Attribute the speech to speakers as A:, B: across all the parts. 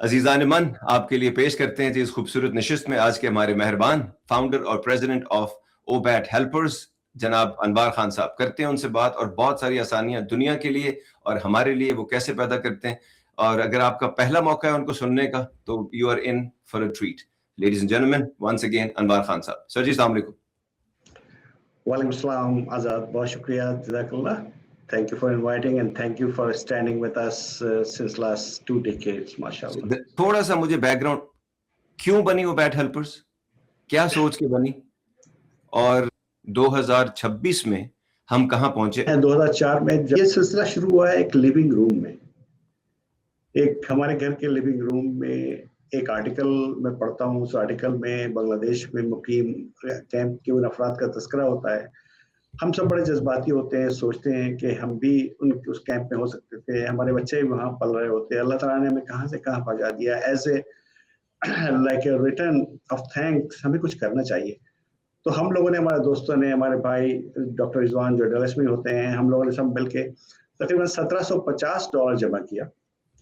A: عزیزان من، آپ کے لیے پیش کرتے ہیں اس خوبصورت نشست میں آج کے ہمارے مہربان فاؤنڈر اور پریزیڈنٹ آف اوبیٹ ہیلپرز جناب انوار خان صاحب. کرتے ہیں ان سے بات اور بہت ساری آسانیاں دنیا کے لیے اور ہمارے لیے وہ کیسے پیدا کرتے ہیں. اور اگر آپ کا پہلا موقع ہے ان کو سننے کا تو you are in for a treat. Ladies and gentlemen, once again Anwar Khan Sahab. Sir جی السلام علیکم.
B: وعلیکم السلام آزاد، بہت شکریہ، جزاک اللہ. Thank you for inviting and thank you for standing with us since last 2 decades, mashallah.
A: تھوڑا سا مجھے بیک گراؤنڈ، کیوں بنی اوبیٹ ہیلپرز، کیا سوچ کے بنی، اور 2026 میں ہم کہاں پہنچے؟
B: 2004 میں یہ سلسلہ شروع ہوا ہے ایک لیونگ روم میں، ایک ہمارے گھر کے لیونگ روم میں ایک آرٹیکل میں پڑھتا ہوں. اس آرٹیکل میں بنگلہ دیش میں مقیم کیمپ کے ان افراد کا تذکرہ ہوتا ہے. ہم سب بڑے جذباتی ہوتے ہیں، سوچتے ہیں کہ ہم بھی اس کیمپ میں ہو سکتے تھے، ہمارے بچے بھی وہاں پل رہے ہوتے. اللہ تعالیٰ نے ہمیں کہاں سے کہاں پہنچا دیا. As a like a return of thanks ہمیں کچھ کرنا چاہیے. تو ہم لوگوں نے، ہمارے دوستوں نے، ہمارے بھائی ڈاکٹر رضوان جو ڈیلس میں ہوتے ہیں، ہم لوگوں نے سب مل کے تقریباً $1750 جمع کیا،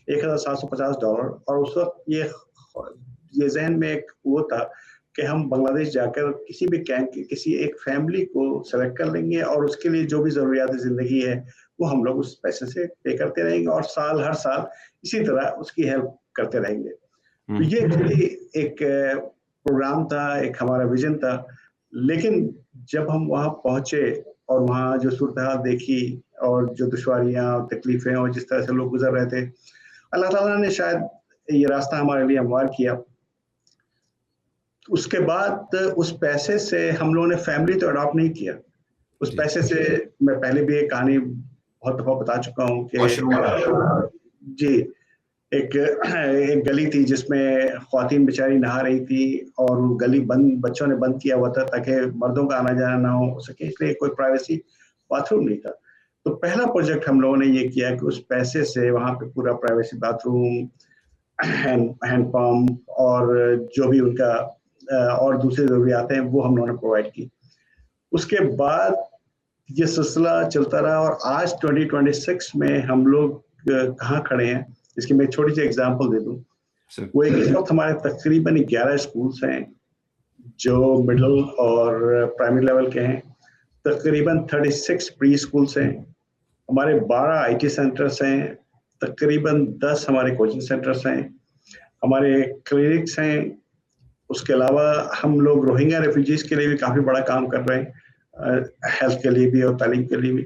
B: $1750. اور اس وقت یہ ذہن میں ایک وہ تھا کہ ہم بنگلہ دیش جا کر کسی بھی کیمپ کی کسی ایک فیملی کو سلیکٹ کر لیں گے اور اس کے لیے جو بھی ضروریات زندگی ہے وہ ہم لوگ اس پیسے سے پے کرتے رہیں گے، اور ہر سال اسی طرح اس کی ہیلپ کرتے رہیں گے. تو یہ ایک پروگرام تھا، ایک ہمارا ویژن تھا. لیکن جب ہم وہاں پہنچے اور وہاں جو صورتحال دیکھی اور جو دشواریاں اور تکلیفیں اور جس طرح سے لوگ گزر رہے تھے، اللہ تعالیٰ نے شاید یہ راستہ ہمارے لیے ہموار کیا. اس کے بعد اس پیسے سے ہم لوگوں نے فیملی تو اڈاپٹ نہیں کیا. اس پیسے سے میں پہلے بھی ایک کہانی بہت دفعہ بتا چکا ہوں کہ جی ایک گلی تھی جس میں خواتین بیچاری نہا رہی تھی، اور وہ گلی بچوں نے بند کیا ہوا تھا تاکہ مردوں کا آنا جانا نہ ہو سکے، اس لیے کوئی پرائیویسی باتھ روم نہیں تھا. تو پہلا پروجیکٹ ہم لوگوں نے یہ کیا کہ اس پیسے سے وہاں پہ پورا privacy bath room, hand pump اور جو بھی ان کا اور دوسری ضروریات ہیں وہ ہم لوگوں نے پرووائڈ کی. اس کے بعد یہ سلسلہ چلتا رہا، اور آج 2026 میں ہم لوگ کہاں کھڑے ہیں اس کی میں ایک چھوٹی سی ایگزامپل دے دوں. وہ اس وقت ہمارے تقریباً 11 اسکولس ہیں جو مڈل اور پرائمری لیول کے ہیں، تقریباً 36 پری اسکولس ہیں، ہمارے 12 آئی ٹی سینٹرس ہیں، تقریباً 10 ہمارے کوچنگ سینٹرس ہیں، ہمارے کلینکس ہیں. اس کے علاوہ ہم لوگ روہنگیا ریفیوجیز کے لیے بھی کافی بڑا کام کر رہے ہیں، ہیلتھ کے لیے بھی اور تعلیم کے لیے بھی.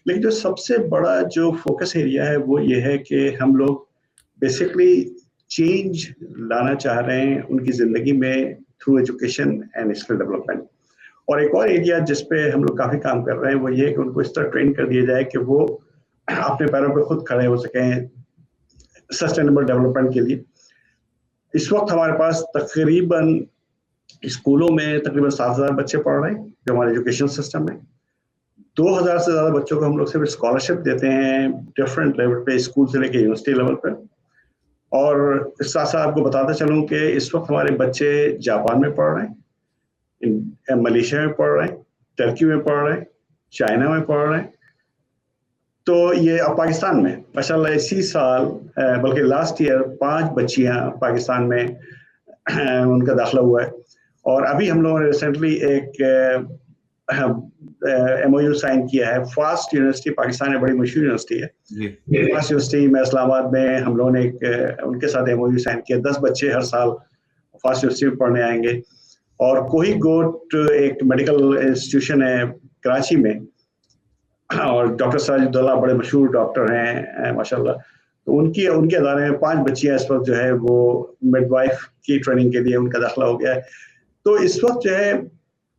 B: لیکن جو سب سے بڑا جو فوکس ایریا ہے وہ یہ ہے کہ ہم لوگ بیسکلی چینج لانا چاہ رہے ہیں ان کی زندگی میں through education and skill development. اور ایک اور ایریا جس پہ ہم لوگ کافی کام کر رہے ہیں وہ یہ ہے کہ ان کو اس طرح ٹرین کر دیا جائے کہ وہ اپنے پیروں پہ خود کھڑے ہو سکیں سسٹینیبل ڈیولپمنٹ کے لیے. اس وقت ہمارے پاس تقریباً اسکولوں میں تقریباً 7,000 بچے پڑھ رہے ہیں جو ہمارے ایجوکیشن سسٹم میں. 2,000 سے زیادہ بچوں کو ہم لوگ صرف اسکالرشپ دیتے ہیں ڈفرینٹ لیول پہ، اسکول سے لے کے یونیورسٹی لیول پہ. اور اس ساتھ ساتھ آپ کو بتاتا چلوں کہ اس وقت ہمارے بچے جاپان میں پڑھ رہے ہیں، ملیشیا میں پڑھ رہے ہیں، ترکی میں پڑھ رہے ہیں، چائنا میں پڑھ رہے ہیں. تو یہ پاکستان میں ماشاء اللہ اسی سال بلکہ لاسٹ ایئر 5 بچیاں پاکستان میں ان کا داخلہ ہوا ہے. اور ابھی ہم لوگوں نے ریسنٹلی ایک MOU سائن کیا ہے. فاسٹ یونیورسٹی پاکستان میں بڑی مشہور یونیورسٹی ہے، فاسٹ یونیورسٹی میں اسلام آباد میں ہم لوگوں نے ان کے ساتھ MOU سائن کیا. 10 بچے ہر سال فاسٹ یونیورسٹی میں پڑھنے آئیں گے. اور کوہی گوٹ ایک میڈیکل انسٹیٹیوشن ہے کراچی میں، اور ڈاکٹر ساجد اللہ بڑے مشہور ڈاکٹر ہیں ماشاءاللہ. تو ان کے ادارے میں 5 بچیاں اس وقت جو ہے وہ مڈ وائف کی ٹریننگ کے لیے ان کا داخلہ ہو گیا ہے. تو اس وقت جو ہے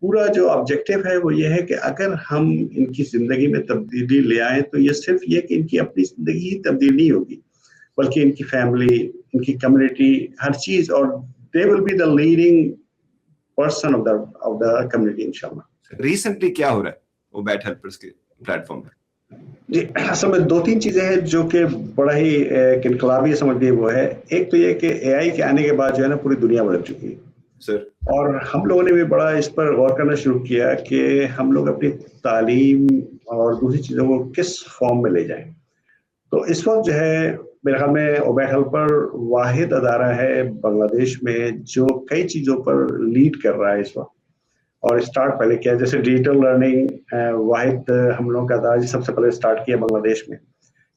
B: پورا جو آبجیکٹو ہے وہ یہ ہے کہ اگر ہم ان کی زندگی میں تبدیلی لے آئیں تو یہ صرف یہ کہ ان کی اپنی زندگی ہی تبدیل نہیں ہوگی، بلکہ ان کی فیملی، ان کی کمیونٹی، ہر چیز، اور they will be the leading person of the community انشاءاللہ.
A: ریسنٹلی کیا ہو رہا ہے اوبیٹ ہیلپرز کے پلیٹ فارم پہ؟
B: جی اصل میں 2-3 چیزیں ہیں جو کہ بڑا ہی انقلابی سمجھ لیے وہ ہے. ایک تو یہ کہ AI کے آنے کے بعد جو ہے نا پوری دنیا بدل چکی ہے
A: سر،
B: اور ہم لوگوں نے بھی بڑا اس پر غور کرنا شروع کیا کہ ہم لوگ اپنی تعلیم اور دوسری چیزوں کو کس فارم میں لے جائیں. تو اس وقت جو ہے میرے خیال میں اوبیٹ ہیلپر واحد ادارہ ہے بنگلہ دیش میں جو کئی چیزوں پر لیڈ کر رہا ہے اس وقت, اور اسٹارٹ پہلے کیا جیسے ڈیجیٹل لرننگ واحد ہم لوگوں کا ادارہ سب سے پہلے اسٹارٹ کیا بنگلہ دیش میں,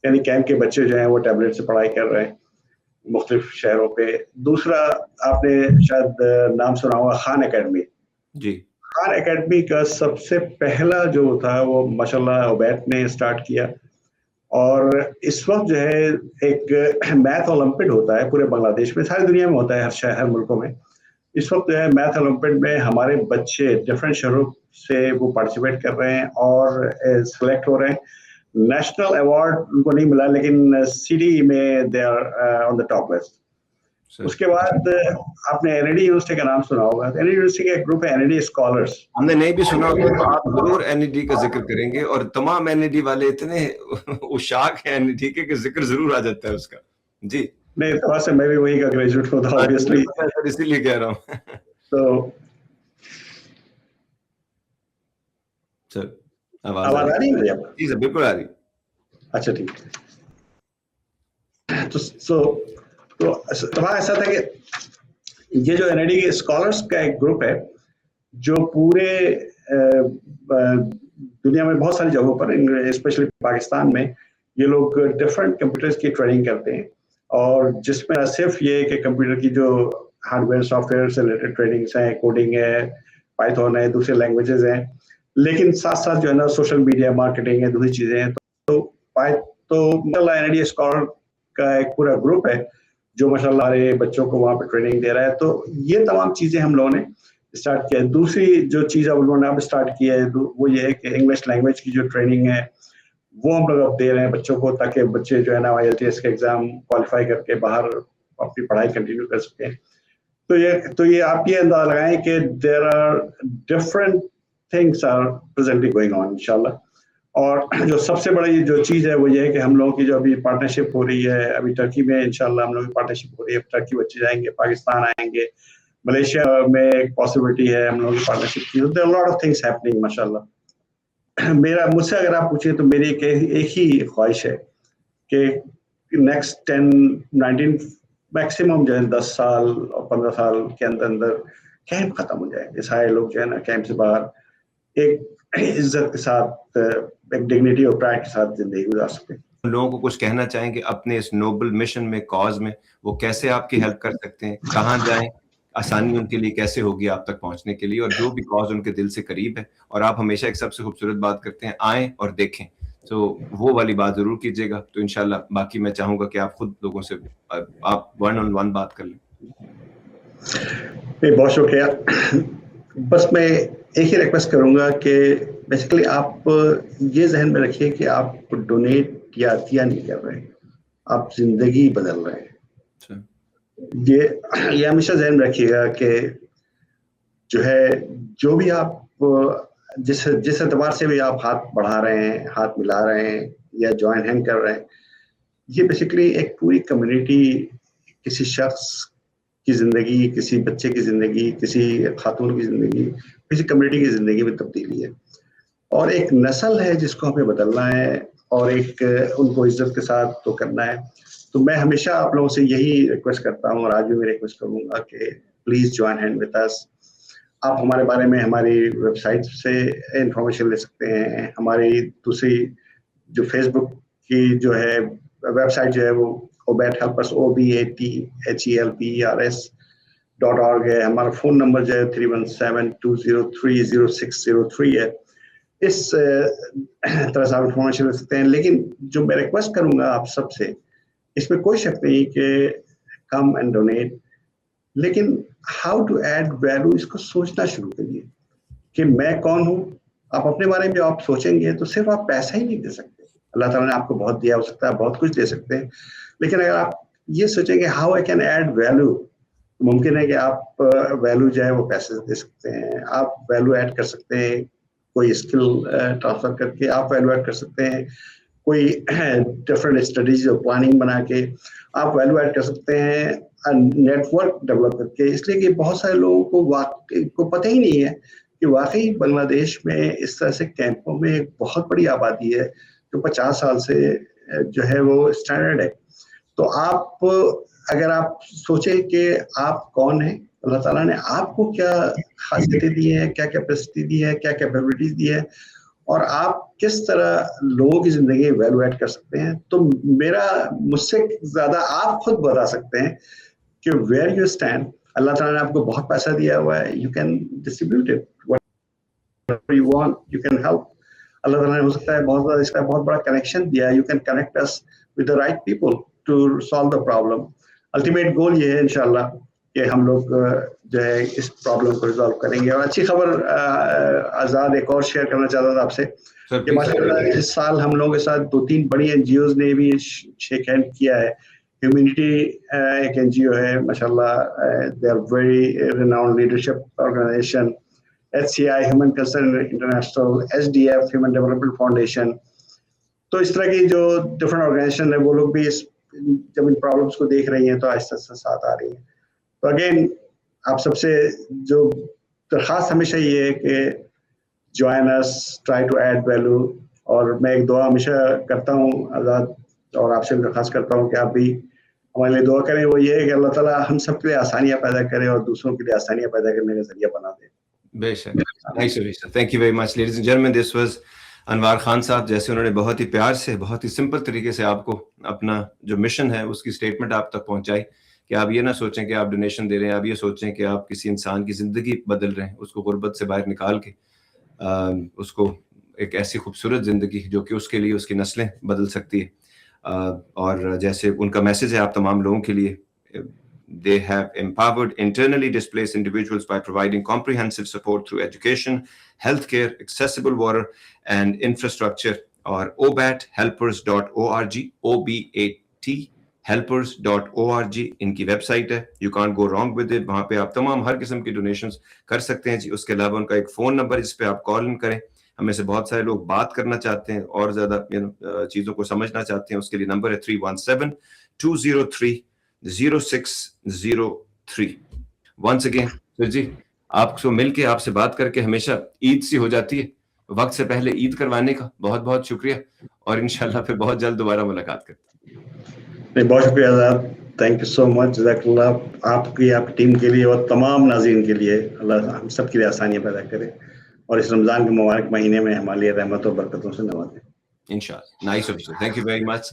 B: یعنی کیمپ کے بچے جو ہیں وہ ٹیبلٹ سے پڑھائی کر رہے ہیں مختلف شہروں پہ. دوسرا آپ نے شاید نام سنا ہوگا خان اکیڈمی.
A: جی,
B: خان اکیڈمی کا سب سے پہلا جو تھا وہ ماشاءاللہ اوبیٹ نے اسٹارٹ کیا, اور اس وقت جو ہے ایک میتھ اولمپڈ ہوتا ہے پورے بنگلہ دیش میں, ساری دنیا میں ہوتا ہے, ہر شہر ہر ملکوں میں. اس وقت جو ہے میتھ اولمپڈ میں ہمارے بچے ڈفرینٹ شہروں سے وہ پارٹیسپیٹ کر رہے ہیں اور سلیکٹ ہو رہے ہیں. نیشنل ایوارڈ ان کو نہیں ملا لیکن سی ڈی میں they are on the top list. اس کے بعد آپ نے این ای ڈی یونیورسٹی کا نام سنا ہوگا. این ای ڈی یونیورسٹی کا ایک گروپ ہے این ای ڈی اسکالرس.
A: ہم نے نہیں بھی سنا ہوگا تو آپ ضرور این ای ڈی کا ذکر کریں گے, اور تمام این ای ڈی والے اتنے اشاق ہیں این ای ڈی کے کہ ذکر ضرور آ جاتا ہے اس کا. جی
B: نہیں, تو سے میں بھی وہی کا گریجویٹ ہوں obviously,
A: اسی لیے کہہ رہا ہوں.
B: تو
A: سر
B: آواز آ رہی ہے مجھے؟
A: جی سر بالکل آ رہی.
B: اچھا ٹھیک. تو وہاں ایسا تھا کہ یہ جو این ای ڈی کے اسکالرس کا ایک گروپ ہے جو پورے دنیا میں بہت ساری جگہوں پر اسپیشلی پاکستان میں یہ لوگ ڈفرینٹ کمپیوٹرز کی ٹریننگ کرتے ہیں, اور جس میں صرف یہ کہ کمپیوٹر کی جو ہارڈ ویئر سافٹ ویئر سے ریلیٹڈ ٹریننگس ہیں, کوڈنگ ہے, پائتھون ہے, دوسرے لینگویجز ہیں, لیکن ساتھ ساتھ جو ہے نا سوشل میڈیا مارکیٹنگ ہے, دوسری چیزیں ہیں. تو این ای ڈی اسکالر کا ایک پورا گروپ ہے جو ماشاءاللہ ہمارے بچوں کو وہاں پہ ٹریننگ دے رہا ہے. تو یہ تمام چیزیں ہم لوگوں نے اسٹارٹ کیا ہے. دوسری جو چیز اب انہوں نے اب اسٹارٹ کی ہے وہ یہ ہے کہ انگلش لینگویج کی جو ٹریننگ ہے وہ ہم لوگ اب دے رہے ہیں بچوں کو, تاکہ بچے جو ہے نا آئی ایل ٹی ایس کے ایگزام کوالیفائی کر کے باہر اپنی پڑھائی کنٹینیو کر سکیں. تو یہ آپ یہ اندازہ لگائیں کہ there are different things are presently going on انشاءاللہ. اور جو سب سے بڑی جو چیز ہے وہ یہ ہے کہ ہم لوگوں کی جو ابھی پارٹنرشپ ہو رہی ہے ابھی ٹرکی میں انشاءاللہ ہم لوگوں کی پارٹنرشپ ہو رہی ہے. ٹرکی بچے جائیں گے, پاکستان آئیں گے, ملیشیا میں ایک پاسبلٹی ہے ہم لوگوں کی پارٹنرشپ کی. there are a lot of things happening ماشاءاللہ. مجھ سے اگر آپ پوچھیں تو میری ایک ہی خواہش ہے کہ نیکسٹ 10-19 میکسیمم جو ہے 10 سال اور 15 سال کے اندر کیمپ ختم ہو جائے. یہ سارے لوگ جو ہے نا کیمپ سے باہر ایک عزت کے ساتھ, ایک ڈگنیٹی اور پرائڈ کے ساتھ زندگی گزار سکتے ہیں.
A: لوگوں کو کچھ کہنا چاہیں گے اپنے اس نوبل مشن میں, کاز میں, وہ کیسے آپ کی ہیلپ کر سکتے ہیں, کہاں جائیں, آسانی ان کے لیے کیسے ہوگی آپ تک پہنچنے کے لیے, اور جو بھی کاز ان کے دل سے قریب ہے. اور آپ ہمیشہ ایک سب سے خوبصورت بات کرتے ہیں, آئیں اور دیکھیں, تو وہ والی بات ضرور کیجیے گا. تو انشاءاللہ باقی میں چاہوں گا کہ آپ خود لوگوں سے آپ 1-on-1 بات کر لیں.
B: بہت شکریہ. بس میں ایک ہی ریکویسٹ کروں گا کہ بیسیکلی آپ یہ ذہن میں رکھیے کہ آپ ڈونیٹ یا عطیہ نہیں کر رہے ہیں, آپ زندگی بدل رہے ہیں. یہ ہمیشہ ذہن میں رکھیے گا کہ جو ہے جو بھی آپ جس اعتبار سے بھی آپ ہاتھ بڑھا رہے ہیں, ہاتھ ملا رہے ہیں یا جوائن ہینڈ کر رہے ہیں, یہ بیسیکلی ایک پوری کمیونٹی, کسی شخص کی زندگی, کسی بچے کی زندگی, کسی خاتون کی زندگی, کسی کمیونٹی کی زندگی میں تبدیلی ہے. اور ایک نسل ہے جس کو ہمیں بدلنا ہے, اور ایک ان کو عزت کے ساتھ تو کرنا ہے. تو میں ہمیشہ آپ لوگوں سے یہی ریکویسٹ کرتا ہوں, اور آج بھی میں ریکویسٹ کروں گا کہ پلیز جوائن ہینڈ وتھ اس. آپ ہمارے بارے میں ہماری ویب سائٹ سے انفارمیشن لے سکتے ہیں. ہماری دوسری جو فیس بک کی جو ہے ویب سائٹ جو ہے وہ اوبیٹ ہیلپرس OBATHELPERS.org ہے. ہمارا فون نمبر جو ہے 317-203-0603 ہے. اس طرح سے آپ انفارمیشن لے سکتے ہیں. لیکن جو میں ریکویسٹ کروں گا آپ سب سے, اس میں کوئی شک نہیں کہ کم اینڈ ڈونیٹ, لیکن ہاؤ ٹو ایڈ ویلو, اس کو سوچنا شروع کریے کہ میں کون ہوں. آپ اپنے بارے میں جو آپ سوچیں گے تو صرف آپ پیسہ ہی نہیں دے سکتے. اللہ تعالیٰ نے آپ کو بہت دیا ہو سکتا ہے, بہت کچھ دے سکتے ہیں, لیکن اگر آپ یہ سوچیں کہ how I can add value, ممکن ہے کہ آپ ویلو جو ہے وہ پیسے دے سکتے ہیں. آپ ویلو ایڈ کر سکتے ہیں کوئی اسکل ٹرانسفر کر کے, آپ ویلو ایڈ کر سکتے ہیں کوئی ڈفرینٹ اسٹریٹجی اور پلاننگ بنا کے, آپ ویلو ایڈ کر سکتے ہیں نیٹ ورک ڈیولپ کر کے. اس لیے کہ بہت سارے لوگوں کو پتہ ہی نہیں ہے کہ واقعی بنگلہ دیش میں اس طرح سے کیمپوں میں ایک بہت بڑی آبادی ہے جو 50 سال سے جو ہے وہ اسٹینڈرڈ ہے. تو آپ اگر آپ سوچیں کہ آپ کون ہیں, اللہ تعالیٰ نے آپ کو کیا خاصیتیں دی ہیں, کیا کیپیسٹی دی ہے, کیا کیپیبلٹیز دی ہے, اور آپ کس طرح لوگوں کی زندگی ویلو ایڈ کر سکتے ہیں, تو مجھ سے زیادہ آپ خود بتا سکتے ہیں کہ ویئر یو اسٹینڈ. اللہ تعالیٰ نے آپ کو بہت پیسہ دیا ہوا ہے, you can distribute it you want, you can help. اللہ تعالیٰ نے ہو سکتا ہے بہت زیادہ اس کا بہت بڑا کنیکشن دیا ہے, you can connect us with the right people to solve the problem. Ultimate goal یہ ہے انشاءاللہ کہ ہم لوگ جو ہے اس پرابلم کو ریزالو کریں گے. اور اچھی خبر آزاد ایک اور شیئر کرنا چاہتا تھا آپ سے کہ ماشاء اللہ اس سال ہم لوگوں کے ساتھ 2-3 بڑی NGOs نے بھی شیک ہینڈ کیا ہے. ہیومینٹی ایک NGO ہے ماشاء اللہ, they are very renowned leadership organisation, HCI human concern international, SDF human development foundation. تو اس طرح کی جو ڈفرنٹ آرگنائزیشن ہے وہ لوگ بھی جب ان پرابلمس کو دیکھ رہی ہیں تو آہستہ آہستہ ساتھ آ رہی ہیں. تو اگین آپ سب سے جو درخواست ہمیشہ یہ ہے کہ join us, try to add value. اور میں ایک دعا ہمیشہ کرتا ہوں آزاد, اور آپ سے بھی درخواست کرتا ہوں کہ آپ بھی ہمارے لیے دعا کریں. وہ یہ ہے کہ اللہ تعالیٰ ہم سب کے لیے آسانیاں پیدا کرے اور دوسروں کے لیے آسانیاں پیدا کرنے کا ذریعہ بنا دے.
A: بے شک. Thank you very much ladies and gentlemen, this was Anwar Khan Sahab. جیسے انہوں نے بہت ہی پیار سے, بہت ہی سمپل طریقے سے آپ کو اپنا جو مشن ہے اس کی اسٹیٹمنٹ آپ تک پہنچائی, کہ آپ یہ نہ سوچیں کہ آپ ڈونیشن دے رہے ہیں, آپ یہ سوچیں کہ آپ کسی انسان کی زندگی بدل رہے ہیں, اس کو غربت سے باہر نکال کے اس کو ایک ایسی خوبصورت زندگی جو کہ اس کے لیے اس کی نسلیں بدل سکتی ہے. اور جیسے ان کا میسج ہے آپ تمام لوگوں کے لیے, they have empowered internally displaced individuals by providing comprehensive support through education, healthcare, accessible water and infrastructure. اور obathelpers.org, OBAT helpers.org ان کی ویب سائٹ ہے. You can't go wrong with it. وہاں پہ آپ تمام ہر قسم کی ڈونیشنز کر سکتے ہیں جی. اس کے علاوہ ان کا ایک فون نمبر جس پہ آپ کال ان کریں. ہمیں سے بہت سارے لوگ بات کرنا چاہتے ہیں اور زیادہ چیزوں کو سمجھنا چاہتے ہیں, اس کے لیے نمبر ہے 317-203-0603. ونس اگین سر جی, آپ کو مل کے, آپ سے بات کر کے ہمیشہ عید سی ہو جاتی ہے, وقت سے پہلے عید کروانے کا بہت بہت شکریہ, اور انشاءاللہ پھر بہت جلد دوبارہ ملاقات کرتے ہیں.
B: بہت شکریہ آزاد, تھینک یو سو مچ, جزاک اللہ آپ کی ٹیم کے لیے اور تمام ناظرین کے لیے. اللہ ہم سب کے لیے آسانیاں پیدا کرے اور اس رمضان کے مبارک مہینے میں ہمارے لیے رحمت و برکتوں سے نوازے.
A: انشاءاللہ. Nice of you, thank you very much.